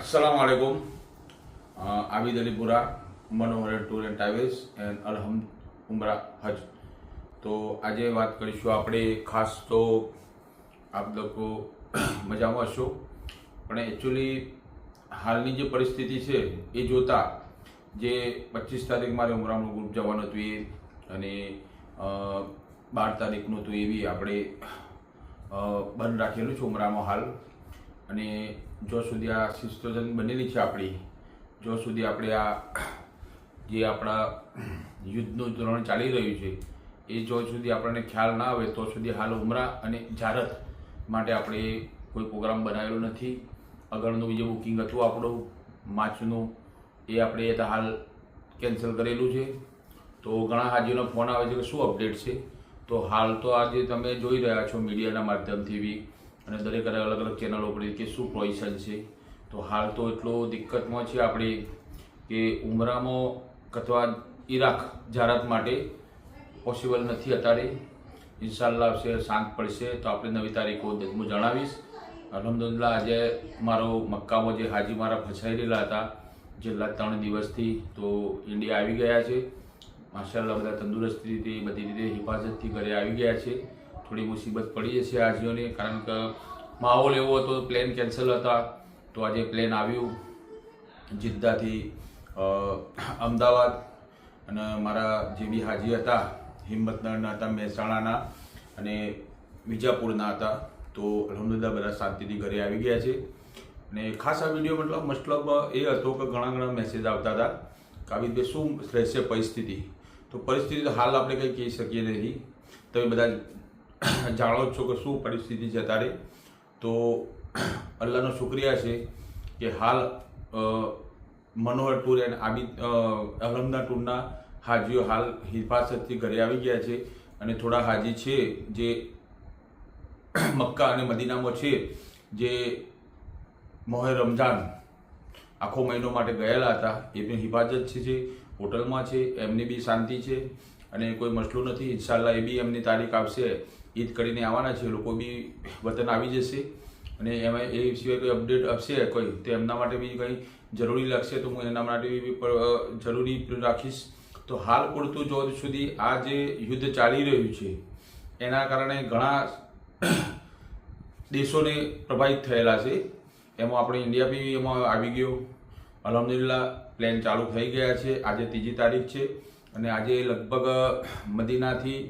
अस्सलामुअलैकुम। आबिद अलीपुरा, मनोहर tour and travels and अलहम्द उमरा हज। तो आज बात કરીશું આપણે ખાસ તો આપ લોકો મજામાં હશો, પણ એકચ્યુઅલી હાલની જે પરિસ્થિતિ છે એ જોતા જે 25 તારીખ મારે ઉમરાનું ગ્રુપ જવાનું હતું એ અને 12 તારીખનું તો એવી આપણે બંધ રાખેલું છે ઉમરામાં હાલ। અને જો સુધી આ સિસ્ટમ બનેલી છે આપણી, જો સુધી આપણે આ જે આપણા યુદ્ધનું ધોરણ ચાલી રહ્યું છે એ જો સુધી આપણને ખ્યાલ ના આવે તો સુધી હાલ ઉમરા અને જારત માટે આપણે કોઈ પ્રોગ્રામ બનાવેલો નથી। આગળનું બીજું બુકિંગ હતું આપણું માર્ચનું, એ આપણે હાલ કેન્સલ કરેલું છે। તો ઘણા હાજીનો ફોન આવે છે કે શું અપડેટ છે। તો હાલ તો આજે તમે જોઈ રહ્યા છો મીડિયાના માધ્યમથી બી અને દરેક અલગ અલગ ચેનલો પર કે શું પ્રોવિઝન છે। તો હાલ તો એટલો દિક્કતમાં છે આપણે કે ઉમરામાં અથવા ઈરાક જારત માટે પોસિબલ નથી અત્યારે। ઇન્શાલ્લાહ આવશે, શાંત પડશે તો આપણે નવી તારીખો હું જણાવીશ। અલહમદુલિલ્લાહ આજે મારો મક્કામાં જે હાજી મારા ફસાઈ રહેલા હતા છેલ્લા 3 દિવસથી તો ઇન્ડિયા આવી ગયા છે। માશાલ્લાહ બધા તંદુરસ્તીથી બધી રીતે હિફાજતથી ઘરે આવી ગયા છે। થોડી મુસીબત પડી જશે હાજીઓને, કારણ કે માહોલ એવો હતો, પ્લેન કેન્સલ હતા। તો આજે પ્લેન આવ્યું જિદ્દાથી અમદાવાદ, અને મારા જે બી હાજી હતા હિંમતનગરના હતા, મહેસાણાના અને વિજાપુરના હતા। તો અલહમદુલિલ્લાહ બધા શાંતિથી ઘરે આવી ગયા છે। અને ખાસ આ વિડીયો મતલબ એ હતો કે ઘણા મેસેજ આવતા હતા કે આવી રીતે શું રહેશે પરિસ્થિતિ। તો પરિસ્થિતિ હાલ આપણે કંઈ કહી શકીએ નહીં, તમે બધા જાણો જ છો કે શું પરિસ્થિતિ છે અત્યારે। તો અલ્લાહનો શુક્રિયા છે કે હાલ મનોહર ટૂર એન્ડ અલહમ્દના ટૂરના હાજીઓ હાલ હિફાજતથી ઘરે આવી ગયા છે। અને થોડા હાજી છે જે મક્કા અને મદીનામાં છે, જે મોહે રમઝાન આખો મહિનો માટે ગયેલા હતા, એ પણ હિફાજત છે, હોટલમાં છે, એમની બી શાંતિ છે અને કોઈ મસલો નથી। ઇન્શાલ્લાહ એ બી એમની તારીખ આવશે, ઈદ કરીને આવવાના છે, લોકો બી વતન આવી જશે। અને એમાં એ સિવાય કોઈ અપડેટ આવશે કોઈ તો એમના માટે બી કંઈ જરૂરી લાગશે તો હું એના માટે બી જરૂરી રાખીશ। તો હાલ પૂરતું જો સુધી આ જે યુદ્ધ ચાલી રહ્યું છે એના કારણે ઘણા દેશોને પ્રભાવિત થયેલા છે। એમાં આપણે ઇન્ડિયા બી એમાં આવી ગયો। અલહમદુલિલ્લાહ પ્લેન ચાલુ થઈ ગયા છે। આજે 3જી તારીખ છે અને આજે લગભગ મદીનાથી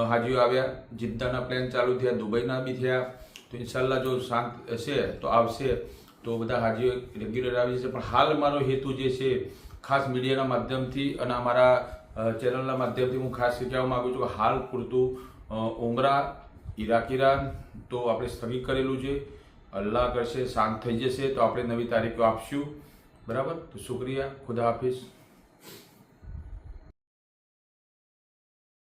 હાજીઓ આવ્યા, જિદ્દાના પ્લેન ચાલુ થયા, દુબઈના બી થયા। તો ઇન્શાલ્લાહ જો શાંત હશે તો આવશે તો બધા હાજીઓ રેગ્યુલર આવી જશે। પણ હાલ મારો હેતુ જે છે ખાસ મીડિયાના માધ્યમથી અને અમારા ચેનલના માધ્યમથી હું ખાસ કહેવા માગું છું કે હાલ પૂરતું ઉમરા ઈરાન તો આપણે સ્થગિત કરેલું છે। અલ્લાહ કરશે શાંત થઈ જશે તો આપણે નવી તારીખો આપશું, બરાબર। તો શુક્રિયા, ખુદા હાફિઝ।